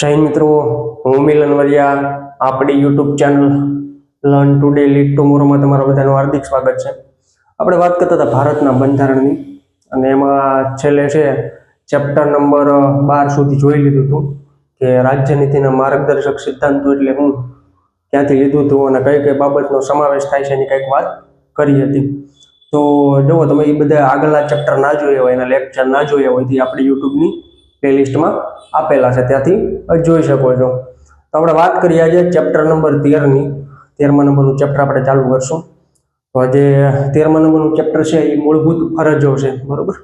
જય હિન્દ મિત્રો, હું મિલન વરિયા. આપણી YouTube channel learn today lead ટુમોરોમાં તમારા બધાનું હાર્દિક સ્વાગત છે. આપણે વાત કરતા હતા ભારતના બંધારણની, અને એમાં છેલ્લે છે ચેપ્ટર નંબર 12 સુધી જોઈ લીધું હતું કે રાજ્યનીતિના માર્ગદર્શક સિદ્ધાંતો એટલે હું ક્યાંથી લીધું હતું અને કઈ કઈ બાબતનો સમાવેશ થાય છે એની કંઈક વાત કરી હતી. તો જુઓ, તમે એ બધા આગળના ચેપ્ટર ના જોયા હોય, એના લેક્ચર ના જોયા હોય, તે આપણી યુટ્યુબની પ્લેલિસ્ટમાં આપેલા છે, ત્યાંથી જોઈ શકો છો. તો આપણે વાત કરીએ આજે ચેપ્ટર નંબર 13ની. 13મા નંબરનું ચેપ્ટર આપણે ચાલુ કરશું. તો આજે 13મા નંબરનું ચેપ્ટર છે એ મૂળભૂત ફરજો છે, બરોબર.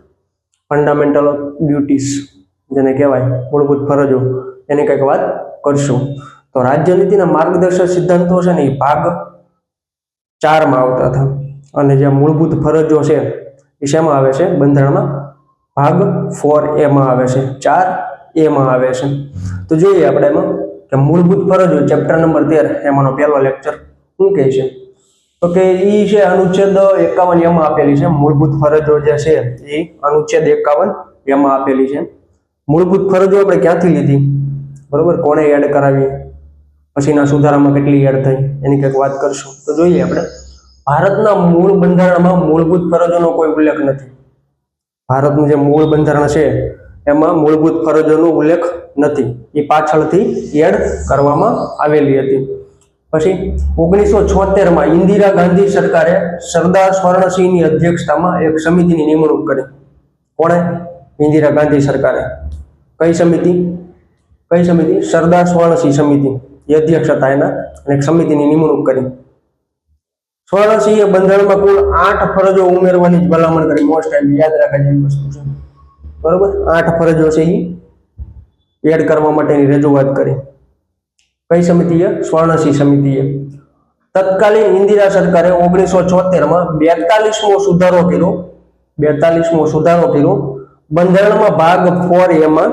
ફંડામેન્ટલ ઓફ ડ્યુટીઝ જેને કહેવાય, મૂળભૂત ફરજો, એની કંઈક વાત કરશું. તો રાજ્યનીતિના માર્ગદર્શક સિદ્ધાંતો છે ને એ ભાગ 4માં આવતા હતા, અને જે મૂળભૂત ફરજો છે એ શેમાં આવે છે? બંધારણમાં ભાગ 4A આવે છે, 4A આવે છે. તો જોઈએ આપણે એમાં કે મૂળભૂત ફરજો ચેપ્ટર નંબર 13, એમાંનો પહેલો લેક્ચર શું કહે છે? તો કે એ છે અનુચ્છેદ 51 આપેલી છે. મૂળભૂત ફરજો જે છે એ અનુચ્છેદ 51 આપેલી છે. મૂળભૂત ફરજો આપણે ક્યાંથી લીધી, બરોબર, કોણે એડ કરાવી, પછીના સુધારામાં કેટલી એડ થઈ, એની કંઈક વાત કરશું. તો જોઈએ આપણે, ભારતના મૂળ બંધારણમાં મૂળભૂત ફરજોનો કોઈ ઉલ્લેખ નથી. ભારતનું જે મૂળ બંધારણ છે એમાં મૂળભૂત ફરજોનો ઉલ્લેખ નથી, એ પાછળથી એડ કરવામાં આવેલી હતી. પછી 1976માં ઇન્દિરા ગાંધી સરકારે સરદાર સ્વર્ણસિંહની અધ્યક્ષતામાં એક સમિતિની નિમણૂક કરી. કોણે? ઇન્દિરા ગાંધી સરકારે. કઈ સમિતિ? સરદાર સ્વર્ણસિંહ સમિતિ, એ અધ્યક્ષ હતા એના, અને એક સમિતિની નિમણૂક કરી. સ્વર્ણસિંહે બંધારણમાં કુલ 8 ફરજો ઉમેરવાની જ ભલામણ કરી. મોસ્ટ ટાઈમ યાદ રાખવા જેવી વસ્તુ છે, બરોબર. 8 ફરજો છે એ એડ કરવા માટેની રજૂઆત કરી. કઈ સમિતિએ? સ્વર્ણસિંહ સમિતિએ. તત્કાલીન ઇન્દિરા સરકારે 1976માં 42મો સુધારો કર્યો. 42મો સુધારો કર્યો. બંધારણમાં ભાગ 4A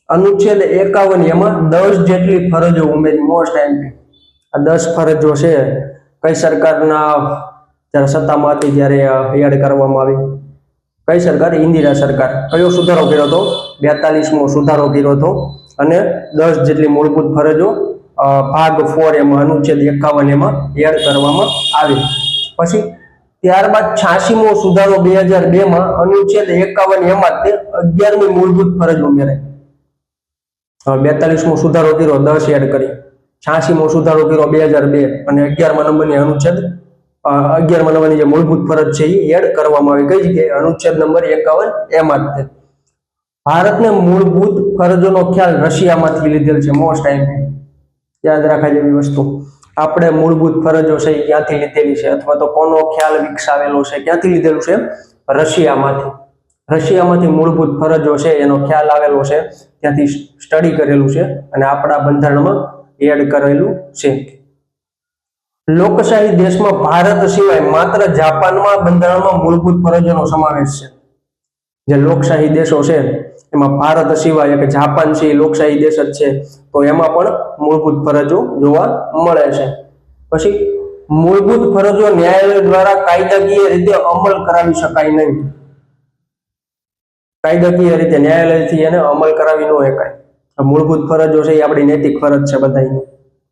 અનુચ્છેદ 51 10 જેટલી ફરજો ઉમેરી. મોસ્ટ ટાઈમ આ 10 ફરજો છે કઈ સરકારના જ્યારે સત્તામાં હતી ત્યારે એડ કરવામાં આવી? કઈ સરકાર? ઇન્દિરા સરકાર. કયો સુધારો કર્યો હતો? 42મો સુધારો કર્યો હતો, અને 10 જેટલી મૂળભૂત ફરજો ભાગ 4A અનુચ્છેદ 51 એડ કરવામાં આવી. પછી ત્યારબાદ 86મો સુધારો 2002માં અનુચ્છેદ 51 તે 11મી મૂળભૂત ફરજ ઉમેરાઈ. 42મો સુધારો કર્યો, 10 એડ કરી. 86મો સુધારો કર્યો 2002, અને 11મા નંબરની અનુચ્છેદ 11મા નંબરની જે મૂળભૂત ફરજ છે એ એડ કરવામાં આવી. કઈ જગ્યાએ? અનુચ્છેદ નંબર 51 ભારતને મૂળભૂત ફરજોનો ખ્યાલ રશિયામાંથી લીધેલ છે. મોસ્ટ ટાઈમ યાદ રાખવા જેવી વસ્તુ. આપણે મૂળભૂત ફરજો છે એ ક્યાંથી લીધેલી છે, અથવા તો કોનો ખ્યાલ વિકસાવેલો છે, ક્યાંથી લીધેલું છે? રશિયામાંથી. રશિયામાંથી મૂળભૂત ફરજો છે એનો ખ્યાલ આવેલો છે, ત્યાંથી સ્ટડી કરેલું છે, અને આપણા બંધારણમાં એડ કરેલું છે. લોકશાહી દેશમાં ભારત સિવાય માત્ર જાપાનમાં બંધારણમાં મૂળભૂત ફરજોનો સમાવેશ છે. જે લોકશાહી દેશો છે એમાં ભારત સિવાય કે જાપાન છે એ લોકશાહી દેશ જ છે, તો એમાં પણ મૂળભૂત ફરજો જોવા મળે છે. પછી મૂળભૂત ફરજો ન્યાયાલય દ્વારા કાયદાકીય રીતે અમલ કરાવી શકાય નહીં. કાયદાકીય રીતે ન્યાયાલયથી એને અમલ કરાવી ન શકાય. મૂળભૂત ફરજો છે એ આપણી નૈતિક ફરજ છે બધાની,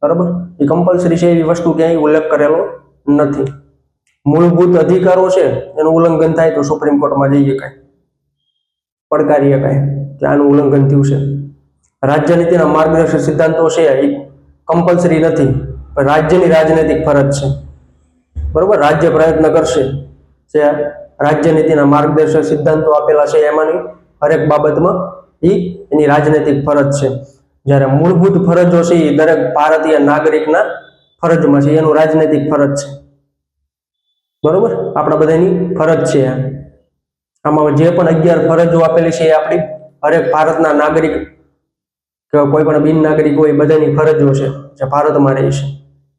બરોબર. એ કમ્પલસરી છે એવી વસ્તુ ક્યાંય ઉલ્લેખ કરેલો નથી. મૂળભૂત અધિકારો છે એનું ઉલ્લંઘન થાય તો સુપ્રીમ કોર્ટમાં જઈ શકાય, પડકારી શકાય કે આનું ઉલ્લંઘન થયું છે. રાજ્યનીતિના માર્ગદર્શક સિદ્ધાંતો છે એ કમ્પલસરી નથી, પણ રાજ્યની રાજનૈતિક ફરજ છે, બરોબર. રાજ્ય પ્રયત્ન કરશે જે રાજ્યનીતિના માર્ગદર્શક સિદ્ધાંતો આપેલા છે એમાંની હરેક બાબતમાં એની રાજનૈતિક ફરજ છે. જ્યારે મૂળભૂત ફરજો છે એ દરેક ભારતીય નાગરિકના ફરજમાં છે, એનું રાજનૈતિક ફરજ છે, બરોબર. આપણા બધાની ફરજ છે. આમાં જે પણ 11 ફરજો આપેલી છે એ આપણી હરેક ભારતના નાગરિક કે કોઈ પણ બિન નાગરિક હોય બધાની ફરજો છે જે ભારતમાં રહે છે,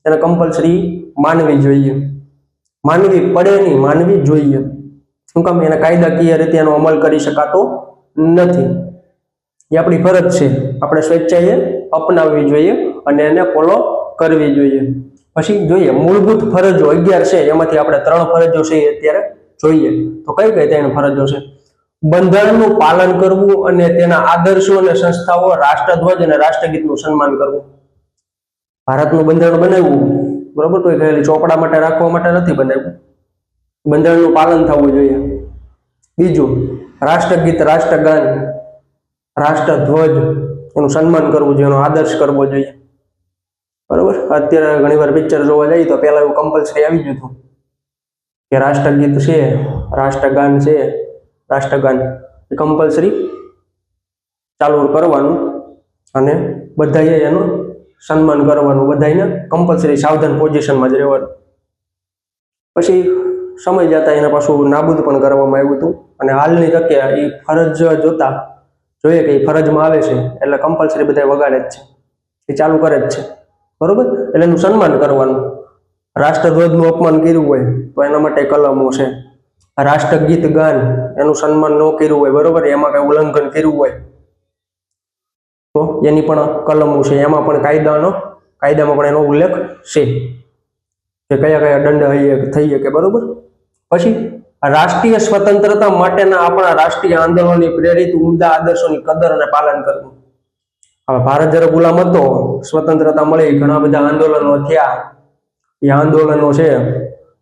એને કમ્પલસરી માનવી જોઈએ. માનવી પડે નહીં, માનવી જોઈએ. શું કામ? એને કાયદાકીય રીતે એનો અમલ કરી શકાતો નથી. એ આપણી ફરજ છે, આપણે સ્વેચ્છાએ અપનાવવી જોઈએ અને એને ફોલો કરવી જોઈએ. પછી જોઈએ મૂળભૂત ફરજો 11 છે, એમાંથી આપણે 3 ફરજો છે અત્યારે જોઈએ. તો કઈ કઈ 3 ફરજો છે? બંધારણનું પાલન કરવું અને તેના આદર્શો અને સંસ્થાઓ, રાષ્ટ્રધ્વજ અને રાષ્ટ્રગીતનું સન્માન કરવું. ભારતનું બંધારણ બનાવ્યું બરોબર, તો એ ખાલી ચોપડા માટે રાખવા માટે નથી બનાવ્યું. બંધારણનું પાલન થવું જોઈએ. બીજું, રાષ્ટ્રગીત, રાષ્ટ્રગાન, રાષ્ટ્રધ્વજ એનું સન્માન કરવું જોઈએ, એનો આદર્શ કરવો જોઈએ. બરોબર. અત્યારે ઘણી વાર પિક્ચર જોવા જઈએ તો પેલા એવું કમ્પલસરી આવી ગયું હતું કે રાષ્ટ્રગીત છે, રાષ્ટ્રગાન છે, રાષ્ટ્રગાન કમ્પલસરી ચાલુ કરવાનું અને બધાએ એનું સન્માન કરવાનું, બધાને કમ્પલસરી સાવધાન પોઝિશનમાં જ રહેવાનું. પછી સમય જતા એને પાછું નાબૂદ પણ કરવામાં આવ્યું હતું. અને હાલની તકે એ ફરજ જોતા જોઈએ કે એ ફરજમાં આવે છે એટલે કમ્પલસરી બધા વગાડે જ છે, એ ચાલુ કરે જ છે. બરોબર. એટલે એનું સન્માન કરવાનું. રાષ્ટ્રધ્વજનું અપમાન કર્યું હોય તો એના માટે કલમો છે. રાષ્ટ્રગીત ગાન એનું સન્માન ન કર્યું હોય, બરોબર, એમાં કઈ ઉલ્લંઘન કર્યું હોય તો એની પણ કલમો છે. એમાં પણ કાયદામાં પણ એનો ઉલ્લેખ છે કે કયા કયા દંડ થઈ શકે. બરોબર. પછી રાષ્ટ્રીય સ્વતંત્રતા માટેના આપણા રાષ્ટ્રીય આંદોલનની પ્રેરિત ઉમદા આદર્શોની કદર અને પાલન કરવું. હવે ભારત જ્યારે ગુલામ હતો, સ્વતંત્રતા મળી, ઘણા બધા આંદોલનો થયા. એ આંદોલનો છે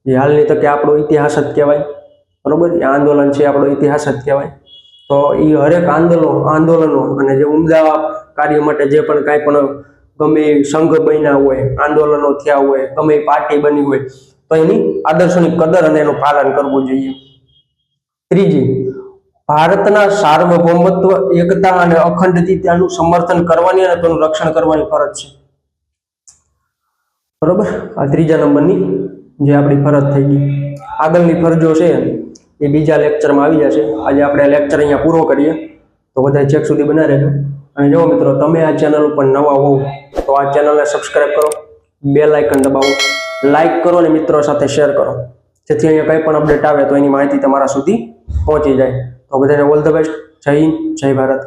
એ હાલની તકે આપણો ઇતિહાસ જ કહેવાય. બરોબર. એ આંદોલન છે આપણો ઇતિહાસ જ કહેવાય. તો એ હરેક આંદોલનો અને જે ઉમદા કાર્ય માટે જે પણ કાંઈ પણ ગમે એ સંઘ બન્યા હોય, આંદોલનો થયા હોય, ગમે એ પાર્ટી બની હોય, તો એની આદર્શોની કદર અને એનું પાલન કરવું જોઈએ. ત્રીજી, ભારતના સાર્વભૌમત્વ, એકતા અને અખંડિતતાનું સમર્થન કરવાની અને તેનું રક્ષણ કરવાની ફરજ છે. બરોબર. આ ત્રીજા નંબરની જે આપણી ફરજ થઈ ગઈ. આગળની ફરજો છે એ બીજા લેક્ચરમાં આવી જશે. આજે આપણે લેક્ચર અહીંયા પૂરો કરીએ. તો બધા ચેક સુધી બના રહેજો. અને જો મિત્રો તમે આ ચેનલ ઉપર નવા હોવ તો આ ચેનલને સબસ્ક્રાઇબ કરો, બેલ આઇકન દબાવો, લાઇક કરો અને મિત્રો સાથે શેર કરો, જેથી અહીંયા કંઈ પણ અપડેટ આવે તો એની માહિતી તમારા સુધી પહોંચી જાય. તો બધાને ઓલ ધ બેસ્ટ. જય હિન્દ, જય ભારત.